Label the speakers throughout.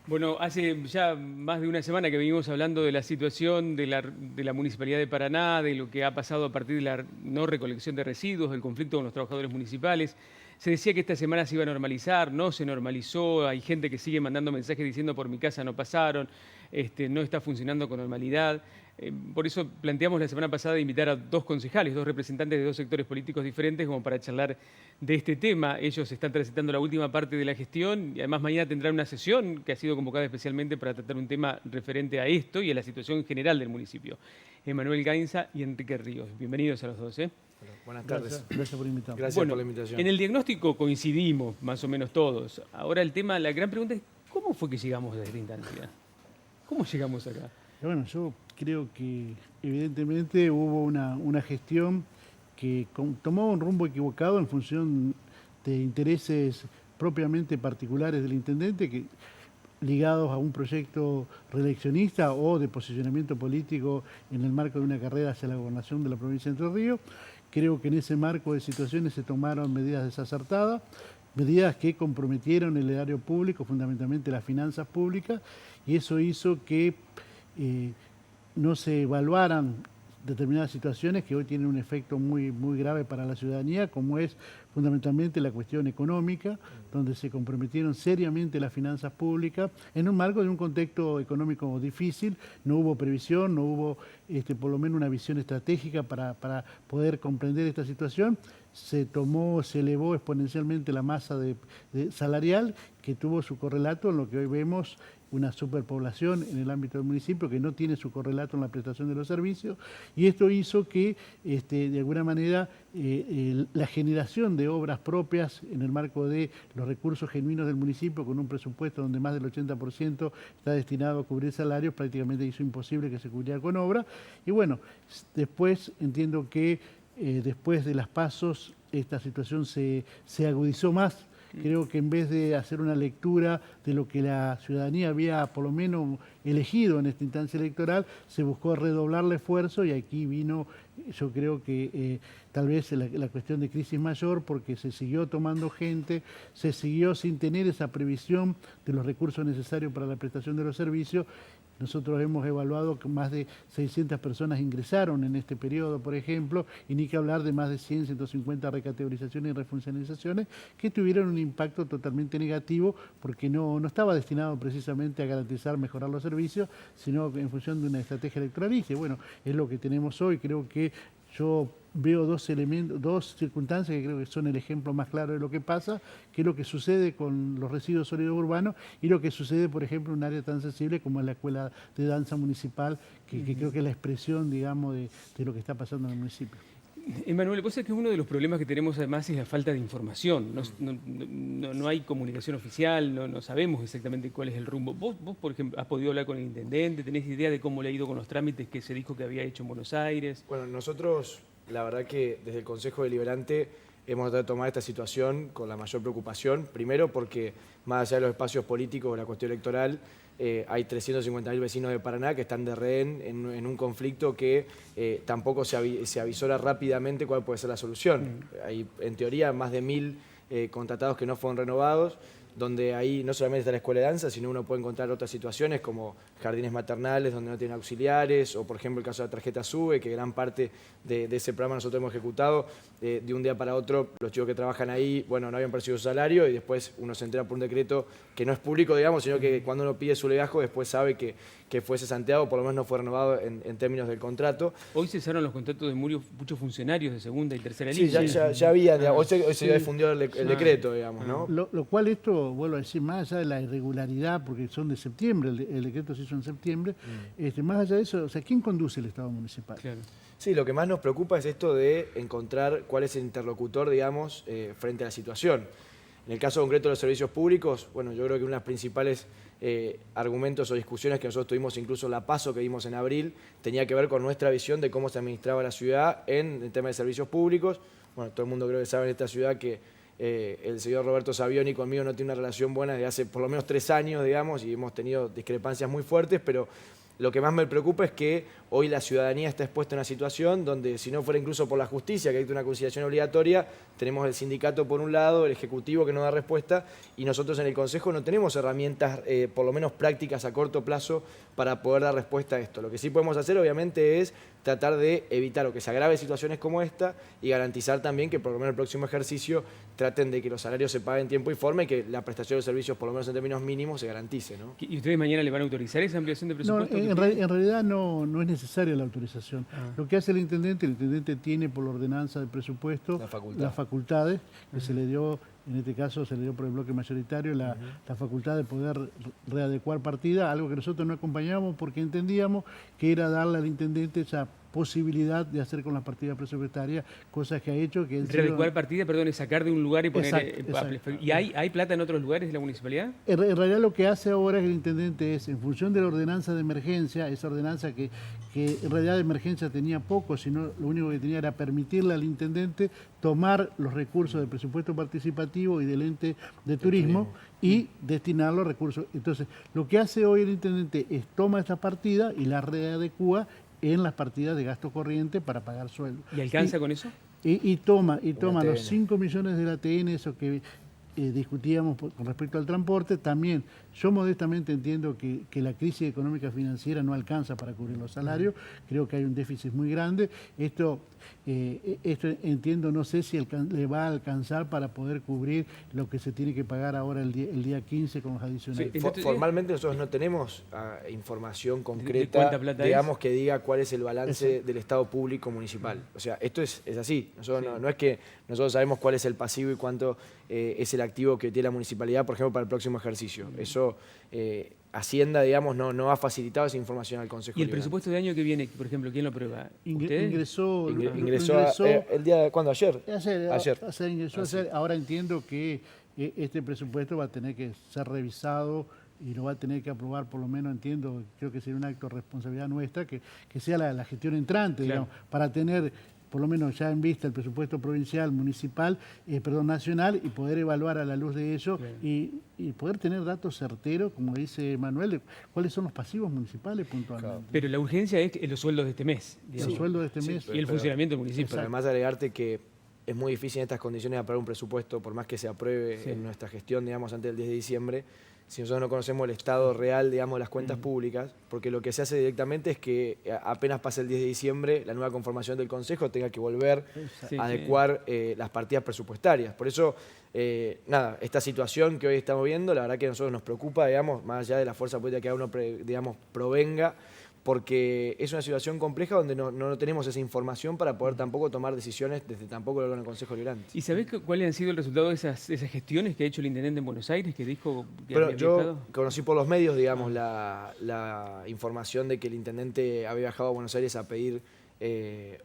Speaker 1: Bueno, hace ya más de una semana que venimos hablando de la situación de la Municipalidad de Paraná, de lo que ha pasado a partir de la no recolección de residuos, del conflicto con los trabajadores municipales. Se decía que esta semana se iba a normalizar, no se normalizó, hay gente que sigue mandando mensajes diciendo por mi casa no pasaron, no está funcionando con normalidad. Por eso planteamos la semana pasada invitar a dos concejales, dos representantes de dos sectores políticos diferentes, como para charlar de este tema. Ellos están transitando la última parte de la gestión y además mañana tendrán una sesión que ha sido convocada especialmente para tratar un tema referente a esto y a la situación general del municipio. Emanuel Gainza y Enrique Ríos. Bienvenidos a los dos.
Speaker 2: Buenas tardes.
Speaker 3: Gracias por invitarme.
Speaker 2: Gracias
Speaker 1: Bueno,
Speaker 2: por la invitación.
Speaker 1: en el diagnóstico coincidimos más o menos todos. Ahora el tema, la gran pregunta es, ¿cómo fue que llegamos a esta instancia? ¿Cómo llegamos acá?
Speaker 3: Bueno, yo creo que evidentemente hubo una gestión que tomó un rumbo equivocado en función de intereses propiamente particulares del intendente, ligados a un proyecto reeleccionista o de posicionamiento político en el marco de una carrera hacia la gobernación de la provincia de Entre Ríos. Creo que en ese marco de situaciones se tomaron medidas desacertadas, medidas que comprometieron el erario público, fundamentalmente las finanzas públicas, y eso hizo que no se evaluaran determinadas situaciones que hoy tienen un efecto muy grave para la ciudadanía, como es fundamentalmente la cuestión económica, donde se comprometieron seriamente las finanzas públicas en un marco de un contexto económico difícil. No hubo previsión, no hubo por lo menos una visión estratégica para poder comprender esta situación. Se elevó exponencialmente la masa salarial, que tuvo su correlato en lo que hoy vemos, una superpoblación en el ámbito del municipio que no tiene su correlato en la prestación de los servicios, y esto hizo que de alguna manera la generación de obras propias en el marco de los recursos genuinos del municipio, con un presupuesto donde más del 80% está destinado a cubrir salarios, prácticamente hizo imposible que se cubriera con obra. Y bueno, después entiendo que después de las pasos esta situación se agudizó más. Creo que en vez de hacer una lectura de lo que la ciudadanía había por lo menos elegido en esta instancia electoral, se buscó redoblar el esfuerzo, y aquí vino, yo creo que tal vez la cuestión de crisis mayor, porque se siguió tomando gente, se siguió sin tener esa previsión de los recursos necesarios para la prestación de los servicios. Nosotros hemos evaluado que más de 600 personas ingresaron en este periodo, por ejemplo, y ni que hablar de más de 100, 150 recategorizaciones y refuncionalizaciones que tuvieron un impacto totalmente negativo, porque no estaba destinado precisamente a garantizar mejorar los servicios, sino en función de una estrategia electoralista. Y bueno, es lo que tenemos hoy. Creo que yo veo dos circunstancias que creo que son el ejemplo más claro de lo que pasa, que es lo que sucede con los residuos sólidos urbanos y lo que sucede, por ejemplo, en un área tan sensible como es la Escuela de Danza Municipal, que creo que es la expresión, digamos, de lo que está pasando en el municipio.
Speaker 1: Emanuel, vos sabés que uno de los problemas que tenemos además es la falta de información. No hay comunicación oficial, no sabemos exactamente cuál es el rumbo. Vos, por ejemplo, has podido hablar con el intendente, ¿tenés idea de cómo le ha ido con los trámites que se dijo que había hecho en Buenos Aires?
Speaker 2: Bueno, nosotros, la verdad que desde el Consejo Deliberante hemos tratado de tomar esta situación con la mayor preocupación. Primero porque, más allá de los espacios políticos o la cuestión electoral, hay 350.000 vecinos de Paraná que están de rehén en un conflicto que tampoco se avisora rápidamente cuál puede ser la solución. Hay, en teoría, más de 1.000 contratados que no fueron renovados, donde ahí no solamente está la escuela de danza, sino uno puede encontrar otras situaciones como jardines maternales donde no tienen auxiliares, o por ejemplo el caso de la tarjeta SUBE, que gran parte de ese programa nosotros hemos ejecutado. De un día para otro, los chicos que trabajan ahí, bueno, no habían percibido su salario, y después uno se entera por un decreto que no es público, digamos, sino que cuando uno pide su legajo después sabe que fue cesanteado, por lo menos no fue renovado en términos del contrato.
Speaker 1: Hoy cesaron los contratos de muchos funcionarios de segunda y tercera
Speaker 2: Sí,
Speaker 1: línea.
Speaker 2: ya había, digamos, hoy se difundió el decreto, digamos, ¿no?
Speaker 3: Lo cual esto, vuelvo a decir, más allá de la irregularidad, porque son de septiembre, el decreto se hizo en septiembre, más allá de eso, o sea, ¿quién conduce el Estado municipal?
Speaker 1: Claro.
Speaker 2: Sí, lo que más nos preocupa es esto de encontrar cuál es el interlocutor, digamos, frente a la situación. En el caso concreto de los servicios públicos, bueno, yo creo que uno de los principales argumentos o discusiones que nosotros tuvimos, incluso la PASO que dimos en abril, tenía que ver con nuestra visión de cómo se administraba la ciudad en el tema de servicios públicos. Bueno, todo el mundo creo que sabe en esta ciudad que el señor Roberto Savioni conmigo no tiene una relación buena desde hace por lo menos 3 años, digamos, y hemos tenido discrepancias muy fuertes, pero Lo que más me preocupa es que hoy la ciudadanía está expuesta a una situación donde, si no fuera incluso por la justicia, que hay una conciliación obligatoria, tenemos el sindicato por un lado, el ejecutivo que no da respuesta, y nosotros en el Consejo no tenemos herramientas, por lo menos prácticas a corto plazo, para poder dar respuesta a esto. Lo que sí podemos hacer, obviamente, es tratar de evitar o que se agrave situaciones como esta y garantizar también que por lo menos el próximo ejercicio traten de que los salarios se paguen en tiempo y forma y que la prestación de servicios, por lo menos en términos mínimos, se garantice, ¿no?
Speaker 1: ¿Y ustedes mañana le van a autorizar esa ampliación de
Speaker 3: No,
Speaker 1: presupuesto?
Speaker 3: en realidad no es necesaria la autorización. Lo que hace el intendente tiene por la ordenanza de presupuesto las facultades que se le dio, en este caso se le dio por el bloque mayoritario, la facultad de poder readecuar partida, algo que nosotros no acompañamos porque entendíamos que era darle al intendente esa posibilidad de hacer con las partidas presupuestarias, cosas que ha hecho que...
Speaker 1: Readecuar partida, perdón, es sacar de un lugar y poner...
Speaker 3: Exacto.
Speaker 1: ¿Y hay plata en otros lugares de la municipalidad?
Speaker 3: En realidad lo que hace ahora el intendente es, en función de la ordenanza de emergencia, esa ordenanza que en realidad de emergencia tenía poco, sino lo único que tenía era permitirle al intendente tomar los recursos del presupuesto participativo y del ente de turismo y destinarlos a recursos. Entonces, lo que hace hoy el intendente es toma esta partida y la readecúa en las partidas de gasto corriente para pagar sueldo.
Speaker 1: ¿Y alcanza con eso?
Speaker 3: Y toma los 5 millones del ATN, eso que discutíamos con respecto al transporte. También yo modestamente entiendo que la crisis económica financiera no alcanza para cubrir los salarios. Creo que hay un déficit muy grande. Esto entiendo, no sé si le va a alcanzar para poder cubrir lo que se tiene que pagar ahora el día 15 con los adicionales.
Speaker 2: Sí, formalmente nosotros no tenemos información concreta, digamos, que diga cuál es el balance del Estado público municipal. O sea, esto es así. Nosotros no es que nosotros sabemos cuál es el pasivo y cuánto es el activo que tiene la municipalidad, por ejemplo, para el próximo ejercicio. Eso, Hacienda, digamos, no ha facilitado esa información al Consejo.
Speaker 1: ¿Y el presupuesto de año que viene, por ejemplo, quién lo aprueba?
Speaker 3: Ingresó
Speaker 2: el día, ¿cuándo? ¿Ayer?
Speaker 3: Ayer ingresó. Ahora entiendo que este presupuesto va a tener que ser revisado y lo va a tener que aprobar, por lo menos entiendo, creo que sería un acto de responsabilidad nuestra, que sea la gestión entrante, claro, digamos, para tener por lo menos ya en vista el presupuesto provincial, municipal, nacional, y poder evaluar a la luz de eso y poder tener datos certeros, como dice Manuel, de cuáles son los pasivos municipales puntualmente.
Speaker 1: Claro. Pero la urgencia es los sueldos de este mes.
Speaker 3: Los sueldos de este mes.
Speaker 1: Y el funcionamiento del municipio.
Speaker 2: Pero además agregarte que es muy difícil en estas condiciones aprobar un presupuesto, por más que se apruebe en nuestra gestión, digamos, antes del 10 de diciembre, si nosotros no conocemos el estado real, digamos, de las cuentas públicas, porque lo que se hace directamente es que apenas pase el 10 de diciembre, la nueva conformación del Consejo tenga que volver a adecuar las partidas presupuestarias. Por eso, esta situación que hoy estamos viendo, la verdad que a nosotros nos preocupa, digamos, más allá de la fuerza política que cada uno, digamos, provenga, porque es una situación compleja donde no tenemos esa información para poder tampoco tomar decisiones desde tampoco el Consejo Liberante.
Speaker 1: ¿Y sabés cuáles han sido el resultado de esas gestiones que ha hecho el intendente en Buenos Aires, que dijo que
Speaker 2: Pero
Speaker 1: había
Speaker 2: yo
Speaker 1: viajado?
Speaker 2: conocí por los medios, digamos, la información de que el intendente había viajado a Buenos Aires a pedir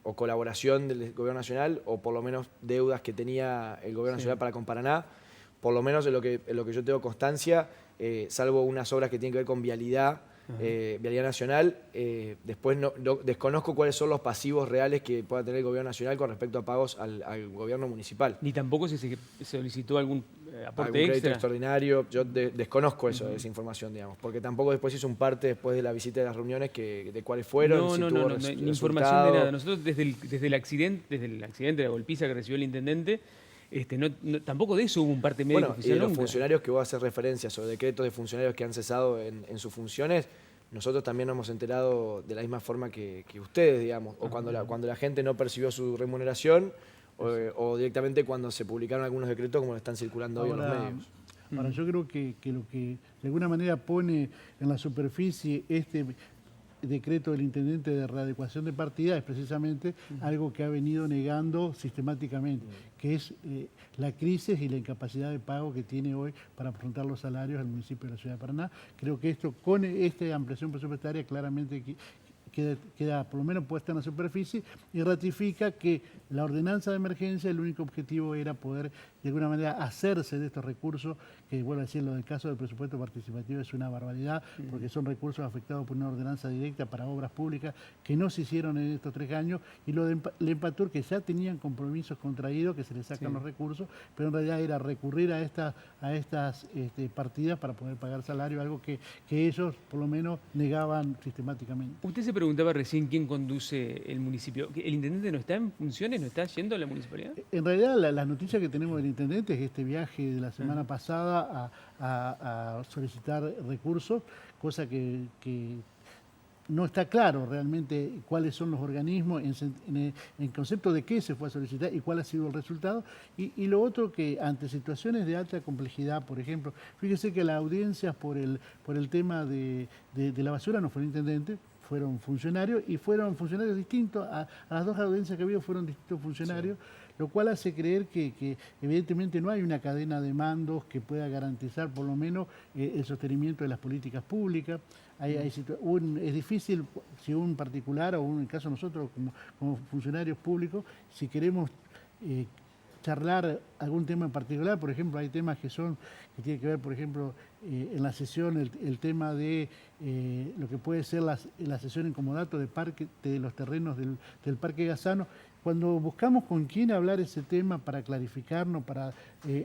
Speaker 2: o colaboración del Gobierno Nacional o por lo menos deudas que tenía el Gobierno Nacional para con Paraná. Por lo menos en lo que yo tengo constancia, salvo unas obras que tienen que ver con vialidad, vialidad nacional, después desconozco cuáles son los pasivos reales que pueda tener el Gobierno Nacional con respecto a pagos al Gobierno municipal.
Speaker 1: Ni tampoco si se solicitó algún aporte
Speaker 2: crédito
Speaker 1: extra.
Speaker 2: extraordinario, yo desconozco esa información, digamos, porque tampoco después hizo un parte después de la visita de las reuniones de cuáles fueron,
Speaker 1: No, ni información de nada. Nosotros desde el accidente de la golpiza que recibió el intendente, tampoco de eso hubo un parte médico oficial.
Speaker 2: Y de los funcionarios que vos haces referencia sobre decretos de funcionarios que han cesado en sus funciones, nosotros también nos hemos enterado de la misma forma que ustedes, digamos, o cuando la gente no percibió su remuneración, o directamente cuando se publicaron algunos decretos como lo están circulando hoy en los medios.
Speaker 3: Ahora, yo creo que lo que de alguna manera pone en la superficie este decreto del intendente de readecuación de partida es precisamente algo que ha venido negando sistemáticamente, que es la crisis y la incapacidad de pago que tiene hoy para afrontar los salarios del municipio de la ciudad de Paraná. Creo que esto, con esta ampliación presupuestaria, claramente queda por lo menos puesta en la superficie y ratifica que la ordenanza de emergencia, el único objetivo era poder de alguna manera hacerse de estos recursos, que vuelvo a decir, lo del caso del presupuesto participativo es una barbaridad, porque son recursos afectados por una ordenanza directa para obras públicas que no se hicieron en estos 3 años, y lo de Empatur, que ya tenían compromisos contraídos, que se les sacan los recursos, pero en realidad era recurrir a estas partidas para poder pagar salario, algo que ellos por lo menos negaban sistemáticamente.
Speaker 1: Usted se preguntaba recién quién conduce el municipio. ¿El intendente no está en funciones, no está yendo a la municipalidad?
Speaker 3: En realidad la noticia que tenemos del intendente es este viaje de la semana pasada a solicitar recursos, cosa que no está claro realmente cuáles son los organismos en concepto de qué se fue a solicitar y cuál ha sido el resultado. Y lo otro, que ante situaciones de alta complejidad, por ejemplo, fíjese que las audiencias por el tema de la basura no fue el intendente, fueron funcionarios, y fueron funcionarios distintos. A las 2 audiencias que ha habido fueron distintos funcionarios, lo cual hace creer que evidentemente no hay una cadena de mandos que pueda garantizar por lo menos el sostenimiento de las políticas públicas. Es difícil, si un particular o en el caso de nosotros como funcionarios públicos, si queremos charlar algún tema en particular. Por ejemplo, hay temas que tienen que ver, por ejemplo, en la sesión, el tema de lo que puede ser la sesión en comodato de los terrenos del Parque Gazano. Cuando buscamos con quién hablar ese tema para clarificarnos, para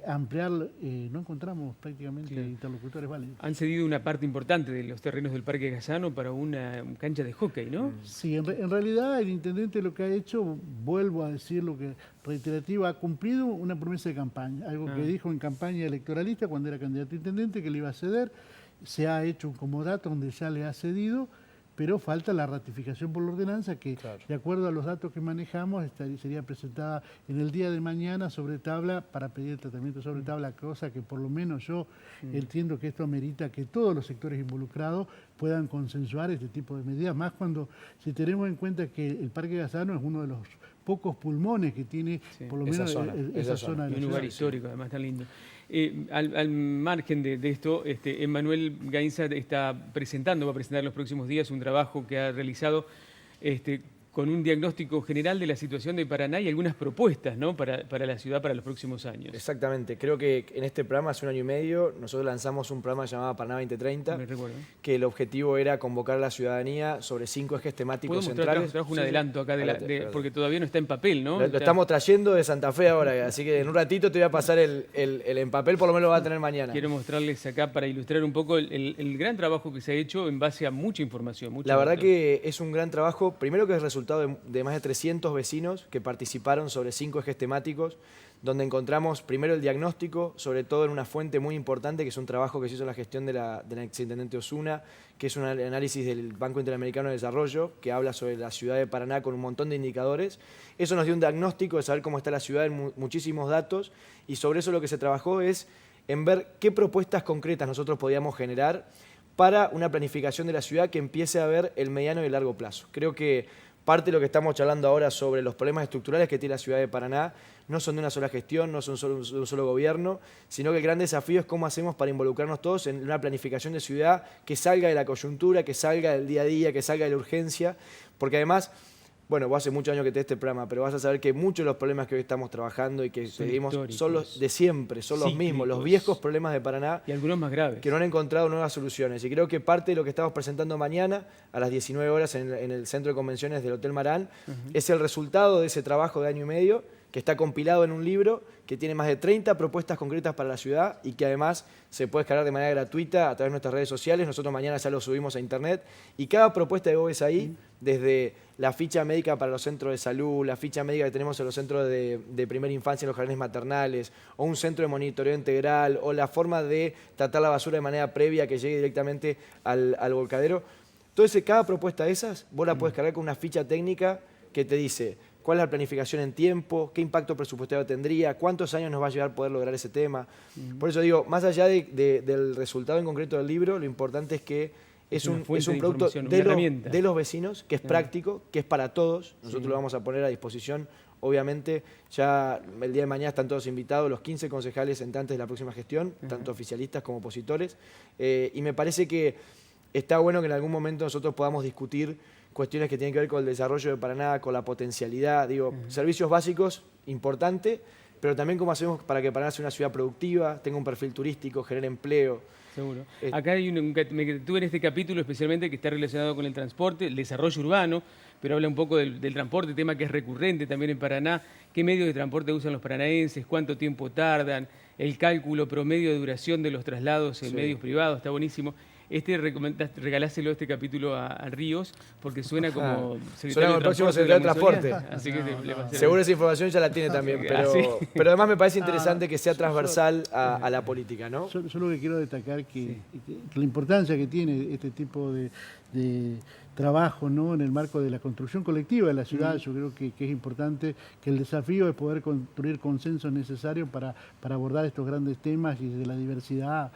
Speaker 3: ampliar, no encontramos prácticamente interlocutores válidos.
Speaker 1: Han cedido una parte importante de los terrenos del Parque Gazano para una cancha de hockey, ¿no?
Speaker 3: Sí, en realidad el intendente lo que ha hecho, vuelvo a decir lo que reiterativo, ha cumplido una promesa de campaña, algo que dijo en campaña electoralista cuando era candidato a intendente, que le iba a ceder. Se ha hecho un comodato donde ya le ha cedido, pero falta la ratificación por la ordenanza, que de acuerdo a los datos que manejamos sería presentada en el día de mañana sobre tabla para pedir el tratamiento sobre tabla, cosa que por lo menos yo entiendo que esto amerita que todos los sectores involucrados puedan consensuar este tipo de medidas, más si tenemos en cuenta que el Parque Gazano es uno de los pocos pulmones que tiene por lo menos esa zona de la ciudad.
Speaker 1: Un lugar histórico, además, tan lindo. Al margen de esto, Emmanuel Gainza va a presentar en los próximos días un trabajo que ha realizado con un diagnóstico general de la situación de Paraná y algunas propuestas, ¿no?, para la ciudad para los próximos años.
Speaker 2: Exactamente. Creo que en este programa, hace 1 año y medio, nosotros lanzamos un programa llamado Paraná 2030, que el objetivo era convocar a la ciudadanía sobre 5 ejes temáticos centrales.
Speaker 1: Trajo un adelanto acá, porque todavía no está en papel, ¿no?
Speaker 2: Lo estamos trayendo de Santa Fe ahora, así que en un ratito te voy a pasar el en papel, por lo menos lo vas a tener mañana.
Speaker 1: Quiero mostrarles acá para ilustrar un poco el gran trabajo que se ha hecho en base a mucha información.
Speaker 2: La verdad que es un gran trabajo, primero que es resultado de más de 300 vecinos que participaron sobre 5 ejes temáticos, donde encontramos primero el diagnóstico, sobre todo en una fuente muy importante, que es un trabajo que se hizo en la gestión del exintendente Osuna, que es un análisis del Banco Interamericano de Desarrollo, que habla sobre la ciudad de Paraná con un montón de indicadores. Eso nos dio un diagnóstico de saber cómo está la ciudad en muchísimos datos, y sobre eso lo que se trabajó es en ver qué propuestas concretas nosotros podíamos generar para una planificación de la ciudad que empiece a ver el mediano y el largo plazo. Creo que parte de lo que estamos charlando ahora sobre los problemas estructurales que tiene la ciudad de Paraná no son de una sola gestión, no son de un solo gobierno, sino que el gran desafío es cómo hacemos para involucrarnos todos en una planificación de ciudad que salga de la coyuntura, que salga del día a día, que salga de la urgencia, porque además, bueno, vos hace muchos años que te este programa, pero vas a saber que muchos de los problemas que hoy estamos trabajando y que seguimos son los de siempre, son los mismos, los viejos problemas de Paraná.
Speaker 1: Y algunos más graves.
Speaker 2: Que no han encontrado nuevas soluciones. Y creo que parte de lo que estamos presentando mañana, a las 19 horas en el Centro de Convenciones del Hotel Marán, es el resultado de ese trabajo de 1 año y medio, que está compilado en un libro que tiene más de 30 propuestas concretas para la ciudad y que además se puede descargar de manera gratuita a través de nuestras redes sociales. Nosotros mañana ya lo subimos a internet, y cada propuesta que vos ves ahí, desde la ficha médica para los centros de salud, la ficha médica que tenemos en los centros de primera infancia en los jardines maternales, o un centro de monitoreo integral, o la forma de tratar la basura de manera previa que llegue directamente al volcadero. Entonces, cada propuesta de esas, vos la puedes cargar con una ficha técnica que te dice cuál es la planificación en tiempo, qué impacto presupuestario tendría, cuántos años nos va a llevar poder lograr ese tema. Por eso digo, más allá del resultado en concreto del libro, lo importante es que es un producto de los vecinos, que es práctico, que es para todos. Nosotros lo vamos a poner a disposición. Obviamente, ya el día de mañana están todos invitados, los 15 concejales entrantes de la próxima gestión, tanto oficialistas como opositores. Y me parece que está bueno que en algún momento nosotros podamos discutir cuestiones que tienen que ver con el desarrollo de Paraná, con la potencialidad, digo, servicios básicos, importante, pero también cómo hacemos para que Paraná sea una ciudad productiva, tenga un perfil turístico, genere empleo.
Speaker 1: Seguro. Acá hay me detuve en este capítulo especialmente que está relacionado con el transporte, el desarrollo urbano, pero habla un poco del transporte, tema que es recurrente también en Paraná. ¿Qué medios de transporte usan los paranaenses? ¿Cuánto tiempo tardan? El cálculo promedio de duración de los traslados en medios privados, está buenísimo. Regaláselo este capítulo a Ríos, porque suena como
Speaker 2: suena como el próximo secretario de Transporte.
Speaker 1: Así que
Speaker 2: seguro esa información ya la tiene también, pero además me parece interesante que sea transversal a la política, ¿no?
Speaker 3: Yo lo que quiero destacar que la importancia que tiene este tipo de trabajo, ¿no?, en el marco de la construcción colectiva de la ciudad. Yo creo que es importante, que el desafío es poder construir consensos necesarios para abordar estos grandes temas, y de la diversidad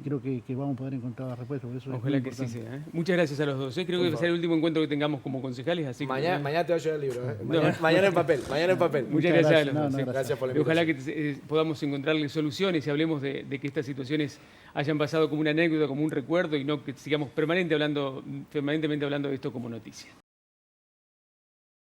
Speaker 3: creo que vamos a poder encontrar la respuesta. Por eso
Speaker 1: ojalá que sí sea. Muchas gracias a los dos. Creo que va a ser el último encuentro que tengamos como concejales. Así
Speaker 2: mañana te va a llegar el libro. Mañana en papel.
Speaker 1: Muchas gracias a los dos.
Speaker 2: Gracias por la invitación.
Speaker 1: Ojalá que podamos encontrarle soluciones y hablemos de que estas situaciones hayan pasado como una anécdota, como un recuerdo, y no que sigamos permanentemente hablando de esto como noticia.